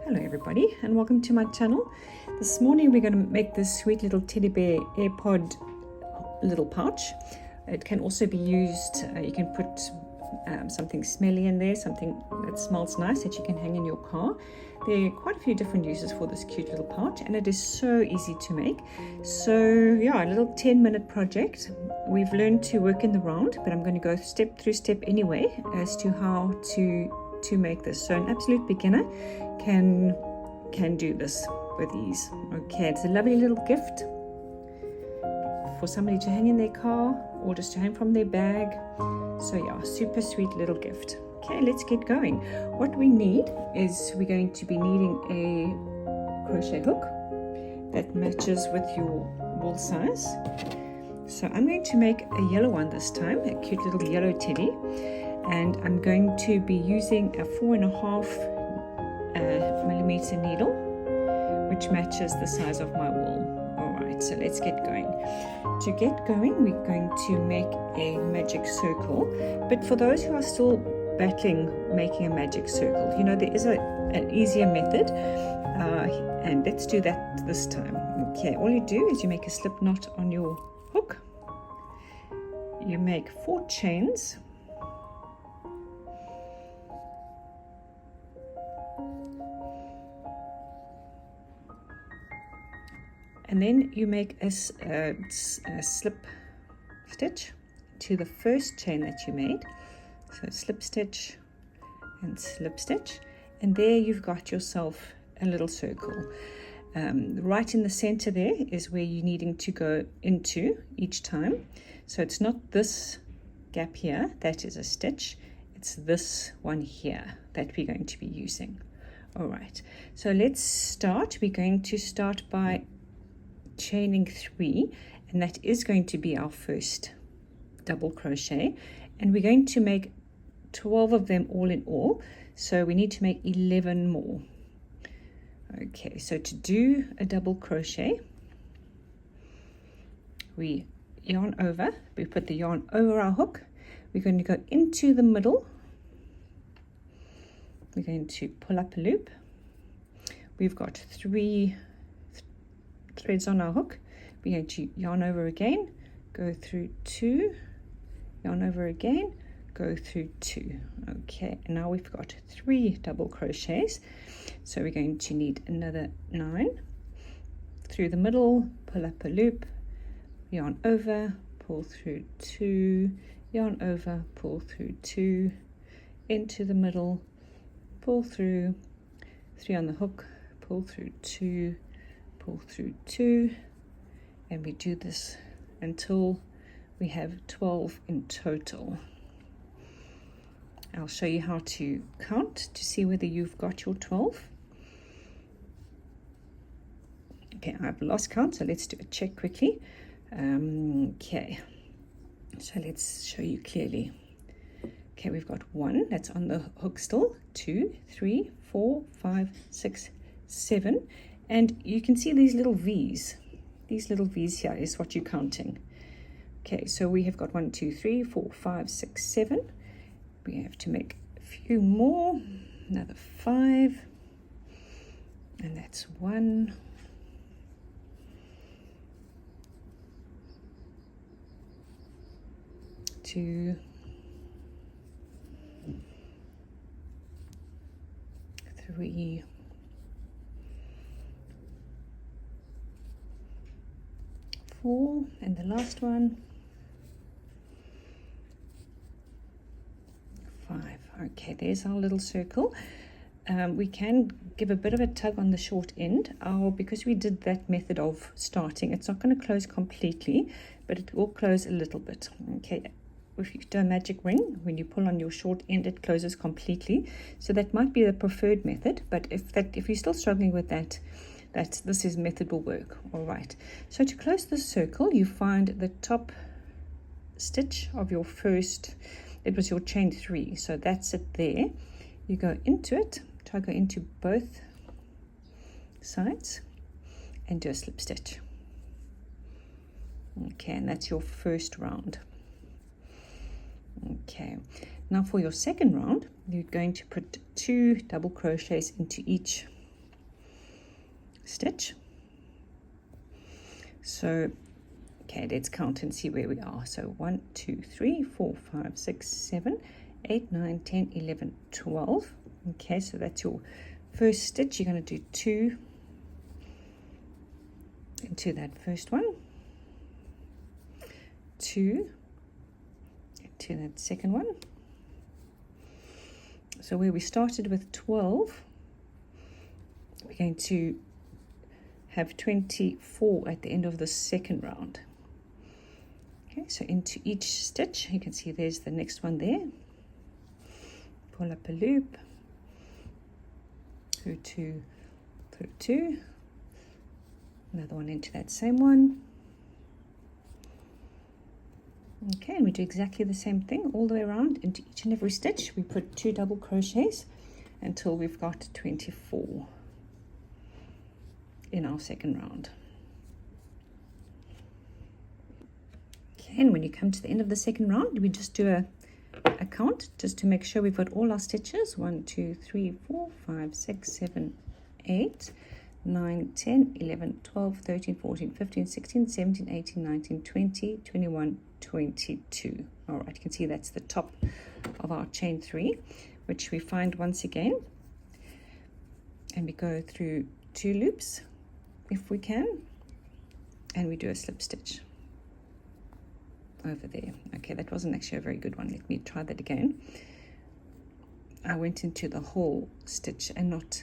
Hello everybody and welcome to my channel. This morning we're going to make this sweet little teddy bear AirPod little pouch. It can also be used, you can put something smelly in there, something that smells nice that you can hang in your car. There are quite a few different uses for this cute little pouch and it is so easy to make. So yeah, a little 10-minute project. We've learned to work in the round, but I'm going to go step through step anyway as to how to make this. So an absolute beginner can do this with ease. Okay, it's a lovely little gift for somebody to hang in their car or just to hang from their bag. So yeah, super sweet little gift. Okay, let's get going. What we need is we're going to be needing a crochet hook that matches with your wool size. So I'm going to make a yellow one this time, a cute little yellow teddy, and I'm going to be using a 4.5 millimeter needle, which matches the size of my wool. Alright, so let's get going. To get going, we're going to make a magic circle, but for those who are still battling making a magic circle, you know, there is an easier method, and let's do that this time. Okay, all you do is you make a slip knot on your hook, you make 4 chains, and then you make a slip stitch to the first chain that you made. So slip stitch and slip stitch, and there you've got yourself a little circle. Right in the center there is where you're needing to go into each time. So it's not this gap here, that is a stitch, it's this one here that we're going to be using. All right, so let's start. We're going to start by chaining 3, and that is going to be our first double crochet, and we're going to make 12 of them all in all, so we need to make 11 more. Okay, so to do a double crochet, we yarn over, we put the yarn over our hook, we're going to go into the middle, we're going to pull up a loop, we've got 3 threads on our hook, we're going to yarn over again, go through 2, yarn over again, go through 2. Okay, and now we've got 3 double crochets, so we're going to need another 9 through the middle, pull up a loop, yarn over, pull through 2, yarn over, pull through 2, into the middle, pull through 3 on the hook, pull through 2, pull through 2, and we do this until we have 12 in total. I'll show you how to count to see whether you've got your 12. Okay, I've lost count, so let's do a check quickly. Okay, so let's show you clearly. Okay, we've got 1 that's on the hook still, 2, 3, 4, 5, 6, 7, and you can see these little V's. These little V's here is what you're counting. Okay, so we have got 1, 2, 3, 4, 5, 6, 7. We have to make a few more, another 5, and that's 1, 2, 3, 4, and the last one, 5. Okay, there's our little circle. We can give a bit of a tug on the short end. Because we did that method of starting, it's not going to close completely, but it will close a little bit. Okay, if you do a magic ring, when you pull on your short end, it closes completely. So that might be the preferred method, but if you're still struggling with that, this is method will work. All right, so to close this circle, you find the top stitch of your first, it was your chain 3, so that's it there. You go into it, try to go into both sides and do a slip stitch. Okay, and that's your first round. Okay, now for your second round, you're going to put 2 double crochets into each stitch. So okay, let's count and see where we are. So 1 2 3 4 5 6 7 8 9 10 11 12. Okay, so that's your first stitch. You're going to do 2 into that first one, 2 into that second one. So where we started with 12, we're going to have 24 at the end of the second round. Okay, so into each stitch, you can see there's the next one there. Pull up a loop, through 2, another one into that same one. Okay, and we do exactly the same thing all the way around. Into each and every stitch we put 2 double crochets until we've got 24 in our second round. Okay, and when you come to the end of the second round, we just do a count just to make sure we've got all our stitches. 1 2 3 4 5 6 7 8 9 10 11 12 13 14 15 16 17 18 19 20 21 22. All right, you can see that's the top of our chain 3, which we find once again, and we go through 2 loops if we can, and we do a slip stitch over there. Okay, that wasn't actually a very good one. Let me try that again. I went into the whole stitch and not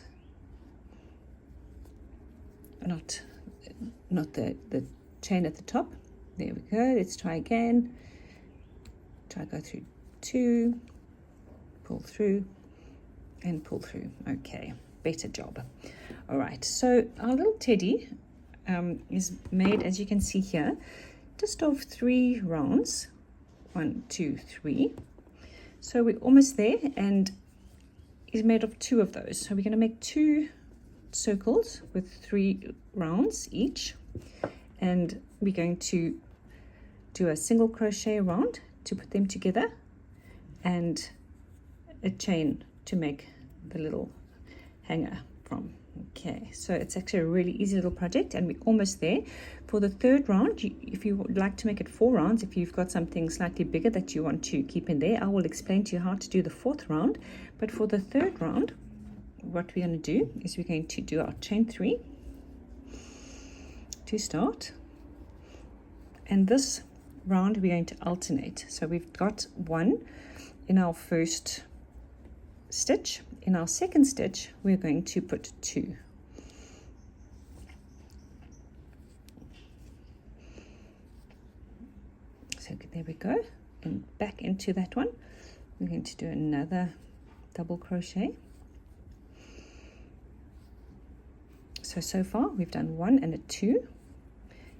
the chain at the top. There we go. Let's try again. Try go through 2, pull through, and pull through. Okay, better job. All right, so our little teddy is made, as you can see here, just of 3 rounds. 1 2 3. So we're almost there, and is made of 2 of those. So we're going to make 2 circles with 3 rounds each, and we're going to do a single crochet round to put them together and a chain to make the little hanger from. Okay, so it's actually a really easy little project, and we're almost there. For the third round, if you would like to make it 4 rounds, if you've got something slightly bigger that you want to keep in there, I will explain to you how to do the 4th round. But for the 3rd round, what we're going to do is we're going to do our chain 3 to start, and this round we're going to alternate. So we've got 1 in our first stitch. In our second stitch we're going to put 2. So there we go, and back into that one we're going to do another double crochet. So far we've done 1 and a 2.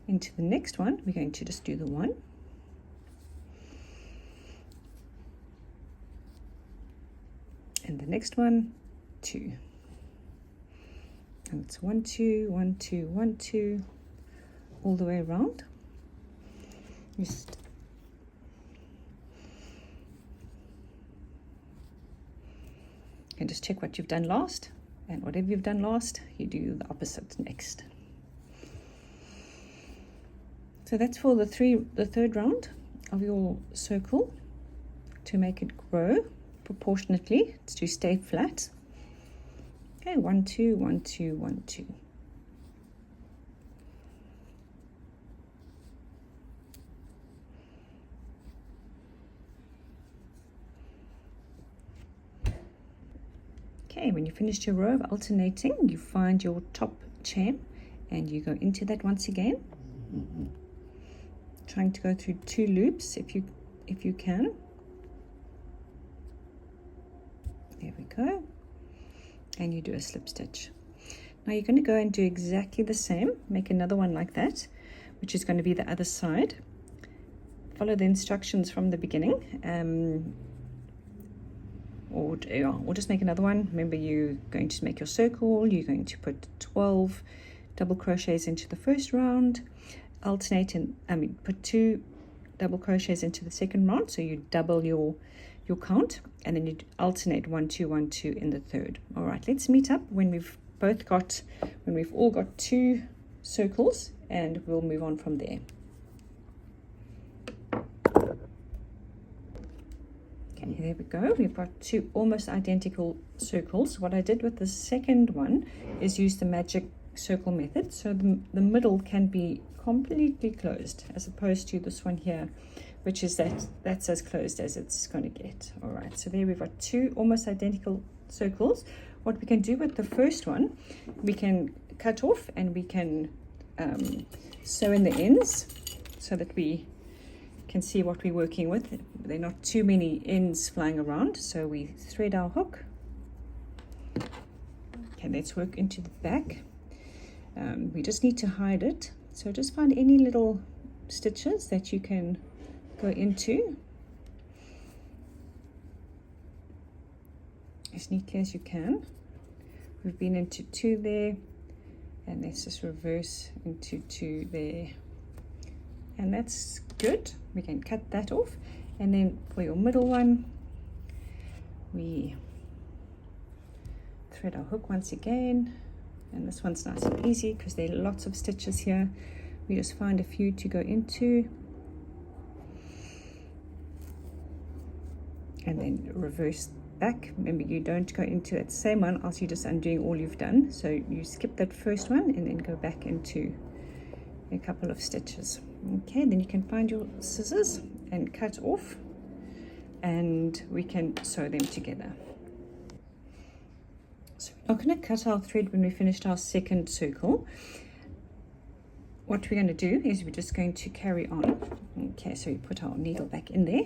Into the next one we're going to just do the 1, and the next one 2, and it's 1 2 1 2 1 2 all the way around. Just and just check what you've done last, and whatever you've done last you do the opposite next. So that's for the 3rd round of your circle, to make it grow proportionately to stay flat. Okay, 1 2 1 2 1 2. Okay, when you finished your row of alternating, you find your top chain and you go into that once again, trying to go through 2 loops if you can. There we go, and you do a slip stitch. Now you're going to go and do exactly the same, make another one like that, which is going to be the other side. Follow the instructions from the beginning, or just make another one. Remember, you're going to make your circle, you're going to put 12 double crochets into the first round, alternate and put 2 double crochets into the second round, so you double your count, and then you alternate 1 2 1 2 in the third. All right, let's meet up when we've both got when we've all got 2 circles, and we'll move on from there. Okay, there we go. We've got 2 almost identical circles. What I did with the second one is use the magic circle method, so the middle can be completely closed, as opposed to this one here, which is that's as closed as it's going to get. All right, so there we've got 2 almost identical circles. What we can do with the first one, we can cut off and we can sew in the ends so that we can see what we're working with. There are not too many ends flying around, so we thread our hook. Okay, let's work into the back. We just need to hide it, so just find any little stitches that you can go into as neatly as you can. We've been into 2 there, and let's just reverse into 2 there, and that's good. We can cut that off, and then for your middle one, we thread our hook once again, and this one's nice and easy because there are lots of stitches here. We just find a few to go into, and then reverse back. Remember, you don't go into that same one, else you're just undoing all you've done. So you skip that first one and then go back into a couple of stitches. Okay, then you can find your scissors and cut off, and we can sew them together. So we're not going to cut our thread when we finished our second circle. What we're going to do is we're just going to carry on. Okay, so we put our needle back in there,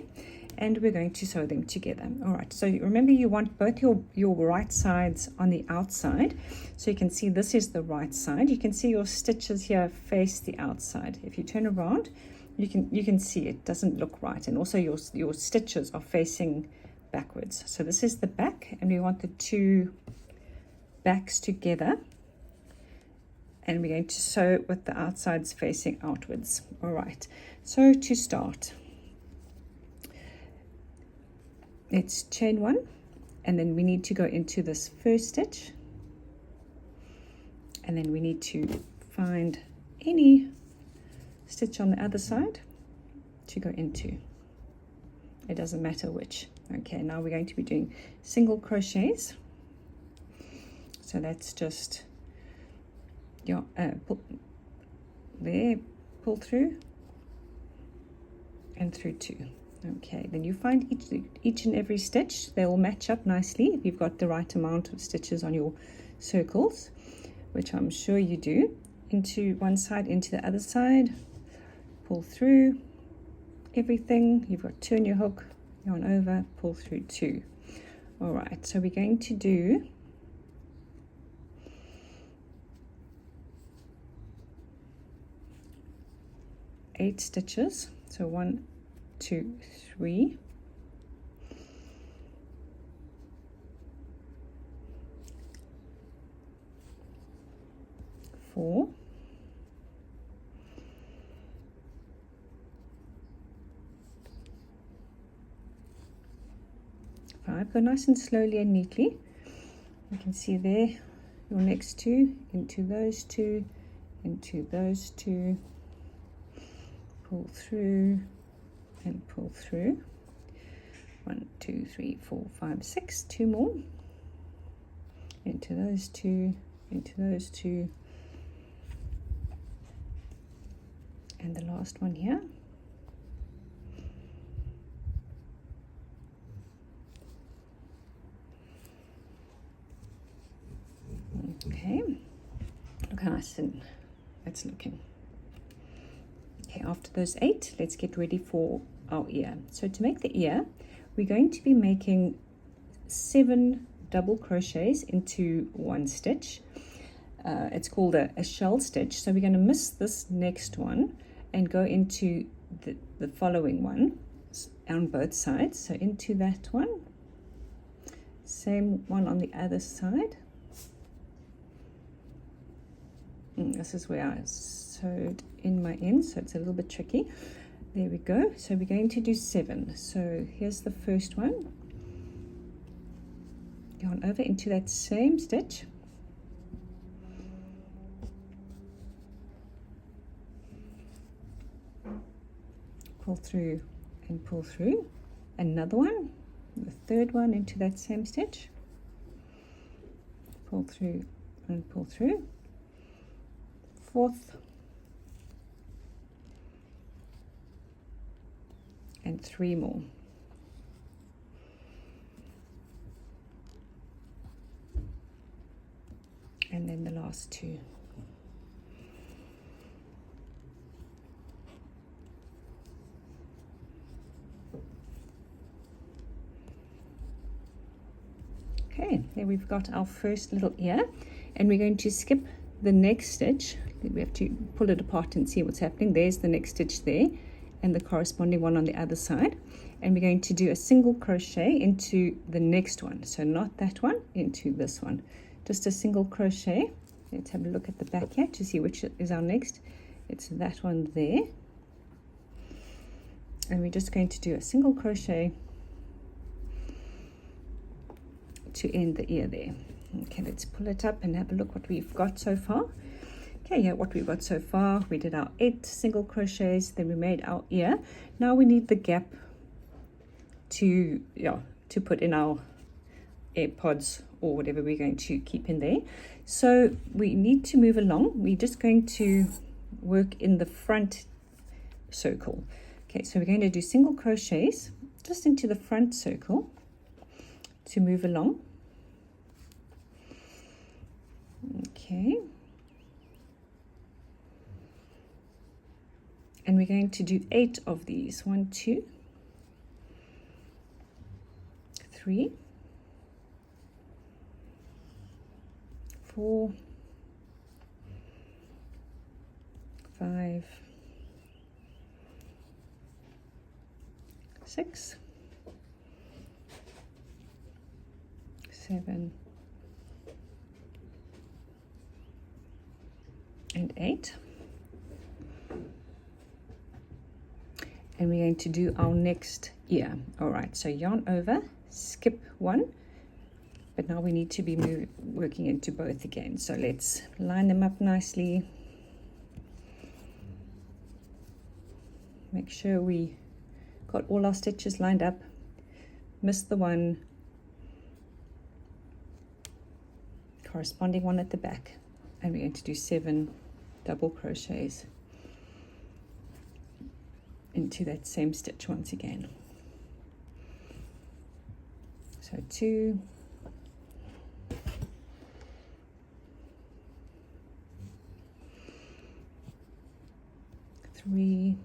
and we're going to sew them together. All right, so remember, you want both your right sides on the outside, so you can see this is the right side. You can see your stitches here face the outside. If you turn around, you can see it doesn't look right, and also your stitches are facing backwards. So this is the back, and we want the 2 backs together, and we're going to sew with the outsides facing outwards. All right, so to start, let's chain 1, and then we need to go into this first stitch, and then we need to find any stitch on the other side to go into. It doesn't matter which. Okay, now we're going to be doing single crochets. So that's just your pull through and through 2. Okay, then you find each and every stitch. They all match up nicely if you've got the right amount of stitches on your circles, which I'm sure you do. Into one side, into the other side, pull through everything. You've got 2 on your hook, yarn over, pull through 2. All right, so we're going to do eight stitches. So 1, 2, 3, 4, 5. Go nice and slowly and neatly. You can see there your next 2, into those 2, into those 2, pull through and pull through. 1, 2, 3, 4, 5, 6. 2 more. Into those 2, into those 2, and the last one here. Okay, look how nice and that's looking. Okay, after those 8, let's get ready for our ear. So to make the ear, we're going to be making 7 double crochets into 1 stitch. It's called a shell stitch. So we're going to miss this next one and go into the following one on both sides. So into that one, same one on the other side. This is where I sewed in my end, so it's a little bit tricky. There we go. So we're going to do 7. So here's the first one. Yarn over into that same stitch. pull through and pull through, another one, the third one into that same stitch, pull through and pull through, fourth, and 3 more. And then the last 2. Okay, there we've got our first little ear, and we're going to skip the next stitch. We have to pull it apart and see what's happening. There's the next stitch there, and the corresponding one on the other side, and we're going to do a single crochet into the next one, so not that one, into this one, just a single crochet. Let's have a look at the back here to see which is our next. It's that one there, and we're just going to do a single crochet to end the ear there. Okay, let's pull it up and have a look what we've got so far. Okay, yeah, what we've got so far, we did our 8 single crochets, then we made our ear. Now we need the gap to put in our AirPods or whatever we're going to keep in there. So we need to move along. We're just going to work in the front circle. Okay, so we're going to do single crochets just into the front circle to move along. Okay, and we're going to do 8 of these. 1, 2, 3, 4, 5, 6, 7, and 8. And we're going to do our next ear. All right, so yarn over, skip 1, but now we need to be working into both again. So let's line them up nicely. Make sure we got all our stitches lined up. Missed the one, corresponding one at the back, and we're going to do 7 double crochets into that same stitch once again. So 2, 3,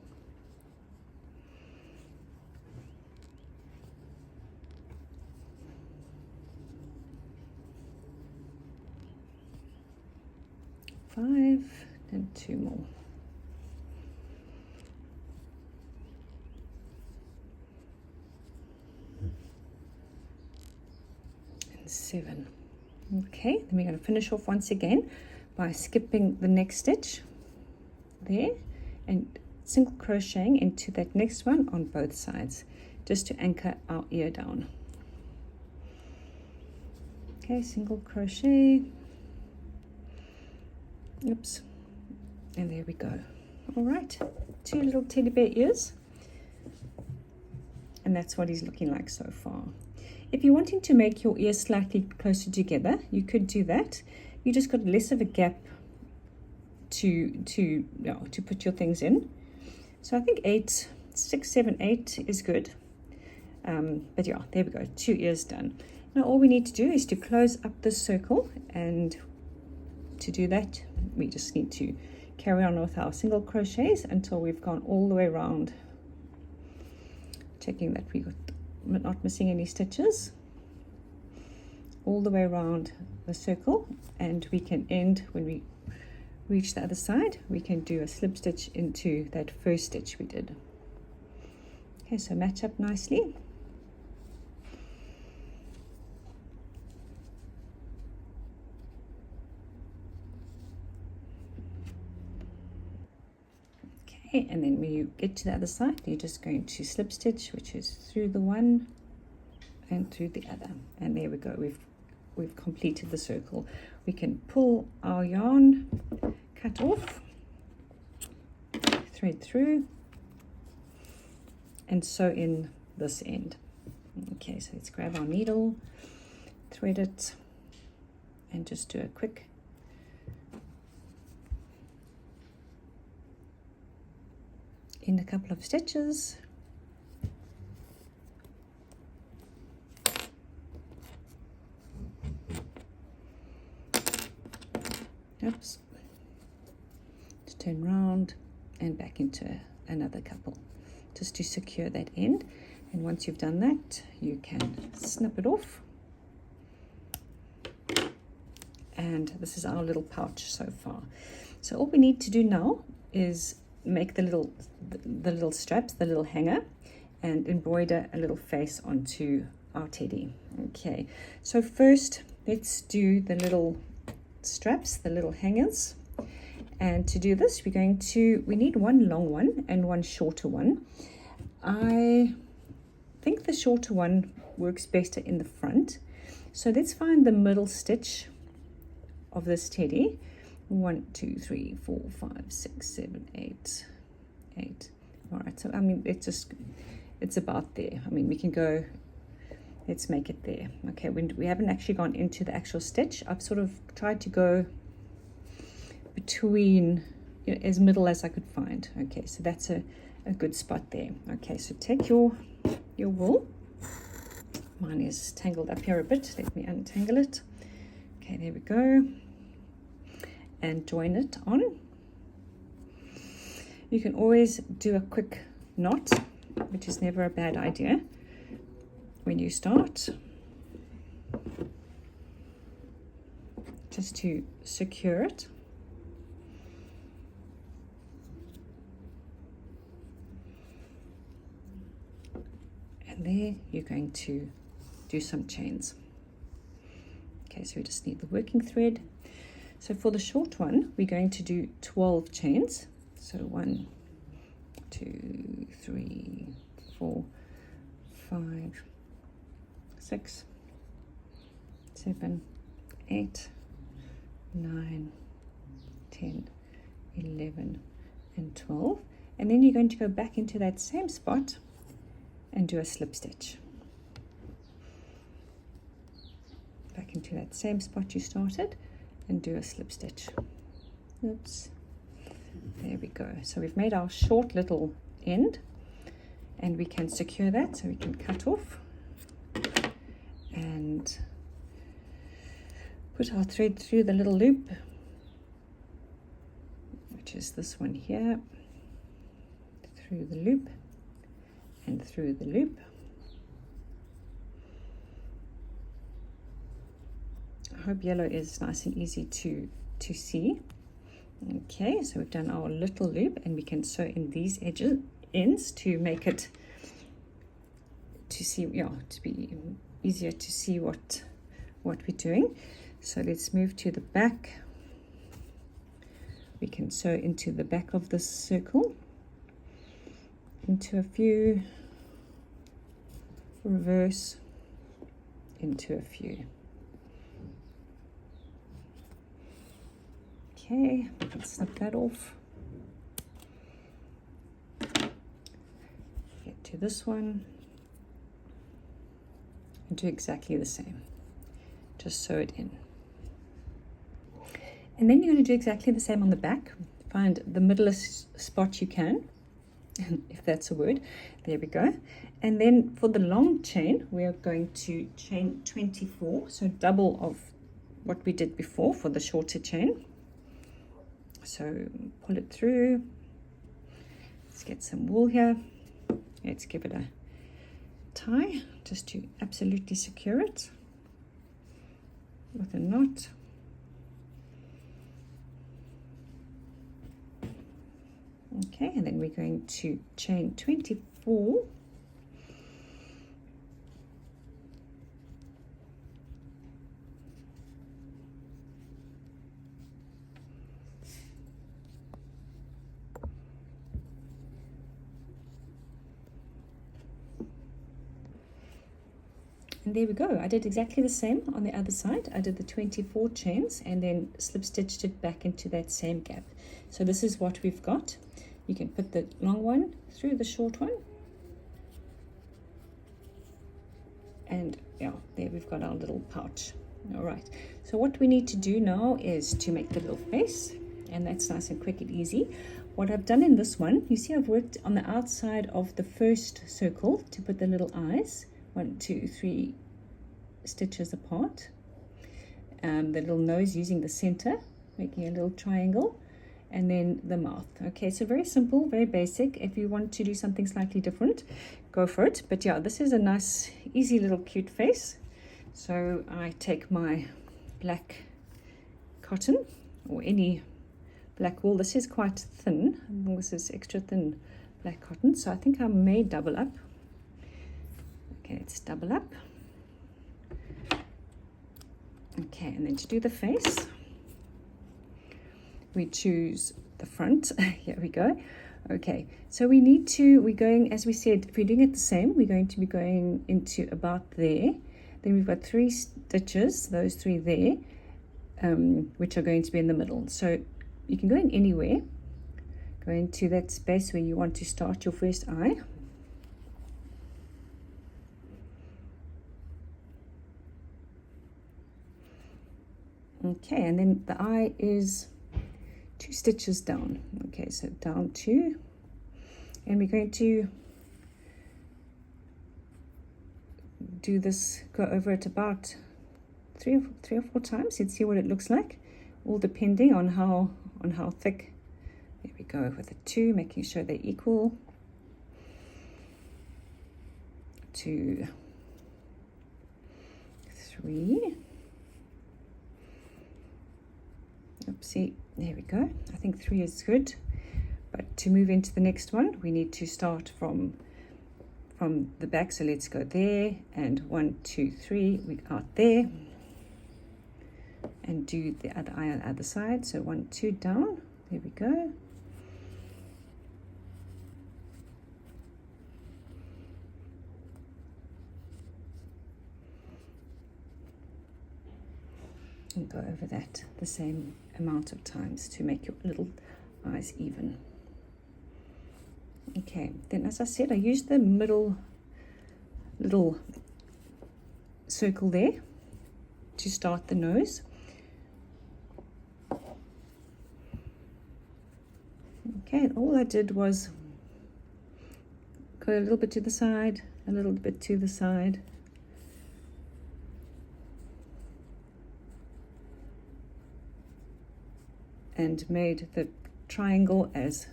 5, and 2 more. And 7. Okay, then we're going to finish off once again by skipping the next stitch there and single crocheting into that next one on both sides, just to anchor our ear down. Okay, single crochet. Oops, and there we go. All right, 2 little teddy bear ears, and that's what he's looking like so far. If you're wanting to make your ears slightly closer together, you could do that. You just got less of a gap to put your things in. So I think 8, 6, 7, 8 is good. But yeah, there we go, 2 ears done. Now all we need to do is to close up this circle, and to do that we just need to carry on with our single crochets until we've gone all the way around, checking that we're not missing any stitches, all the way around the circle, and we can end when we reach the other side. We can do a slip stitch into that first stitch we did. Okay, so match up nicely. Okay, and then when you get to the other side, you're just going to slip stitch, which is through the one and through the other, and there we go. We've completed the circle. We can pull our yarn, cut off, thread through, and sew in this end. Okay, so let's grab our needle, thread it, and just do a quick in a couple of stitches. Oops. To turn round and back into another couple, just to secure that end. And once you've done that, you can snip it off. And this is our little pouch so far. So all we need to do now is make the little straps, the little hanger, and embroider a little face onto our teddy. Okay, so first let's do the little straps, the little hangers. And to do this, we need one long one and one shorter one. I think the shorter one works better in the front. So let's find the middle stitch of this teddy. 1, 2, 3, 4, 5, 6, 7, 8. All right, so I mean, it's about there. I mean, we can go, let's make it there. Okay, we haven't actually gone into the actual stitch. I've sort of tried to go between, you know, as middle as I could find. Okay, so that's a good spot there. Okay, so take your wool. Mine is tangled up here a bit. Let me untangle it. Okay, there we go. And join it on. You can always do a quick knot, which is never a bad idea when you start, just to secure it. And there you're going to do some chains. Okay, so we just need the working thread. So for the short one, we're going to do 12 chains. So 1, 2, 3, 4, 5, 6, 7, 8, 9, 10, 11, and 12. And then you're going to go back into that same spot and do a slip stitch. Back into that same spot you started and do a slip stitch. Oops. There we go. So we've made our short little end, and we can secure that, so we can cut off and put our thread through the little loop, which is this one here, through the loop and through the loop. I hope yellow is nice and easy to see. Okay, so we've done our little loop, and we can sew in these ends to make it to be easier to see what we're doing. So let's move to the back. We can sew into the back of this circle, into a few, reverse, into a few. Okay, let's snip that off. Get to this one and do exactly the same. Just sew it in. And then you're going to do exactly the same on the back. Find the middlest spot you can, if that's a word. There we go. And then for the long chain, we are going to chain 24, so double of what we did before for the shorter chain. So pull it through. Let's get some wool here. Let's give it a tie just to absolutely secure it with a knot. Okay, and then we're going to chain 24. And there we go. I did exactly the same on the other side. I did the 24 chains and then slip stitched it back into that same gap. So this is what we've got. You can put the long one through the short one And yeah, there we've got our little pouch. All right, so what we need to do now is to make the little face, and that's nice and quick and easy. What I've done in this one, you see I've worked on the outside of the first circle to put the little eyes, 1, 2, 3 stitches apart. The little nose using the center, making a little triangle, and then the mouth. Okay, so very simple, very basic. If you want to do something slightly different, go for it. But yeah, this is a nice, easy little cute face. So I take my black cotton or any black wool. This is quite thin. This is extra thin black cotton, so I think I may double up. Okay, let's double up. Okay, and then to do the face, we choose the front. Here we go. Okay, so we're going, as we said, if we're doing it the same, we're going to be going into about there. Then we've got 3 stitches, those 3 there, which are going to be in the middle. So you can go in anywhere, go into that space where you want to start your first eye. Okay, and then the eye is 2 stitches down. Okay, so down 2, and we're going to do this, go over it about three or four times. Let's see what it looks like, all depending on how thick. There we go, with the 2, making sure they're equal. 2, 3. Oopsie, there we go. I think 3 is good. But to move into the next one, we need to start from the back. So let's go there, and 1, 2, 3, we out there, and do the other eye on the other side. So 1, 2 down. There we go. And go over that the same amount of times to make your little eyes even. Okay, then as I said, I used the middle little circle there to start the nose. Okay, all I did was go a little bit to the side, a little bit to the side, and made the triangle as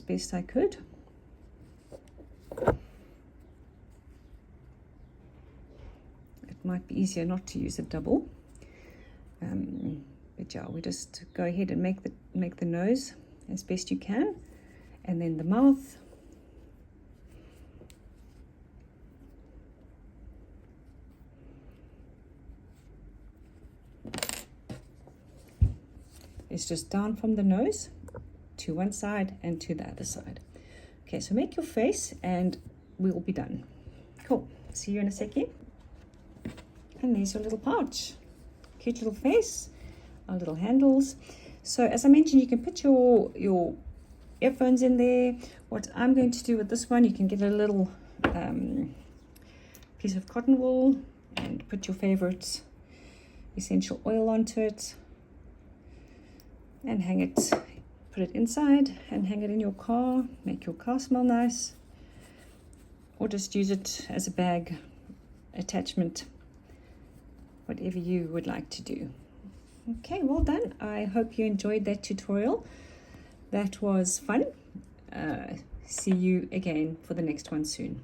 best I could. It might be easier not to use a double, but yeah, we just go ahead and make the nose as best you can, and then the mouth. It's just down from the nose to one side and to the other side. Okay, so make your face and we'll be done. Cool, see you in a second. And there's your little pouch. Cute little face, our little handles. So as I mentioned, you can put your earphones in there. What I'm going to do with this one, you can get a little piece of cotton wool and put your favorite essential oil onto it and hang it, put it inside and hang it in your car, make your car smell nice, or just use it as a bag attachment, whatever you would like to do. Okay, well done. I hope you enjoyed that tutorial. That was fun. See you again for the next one soon.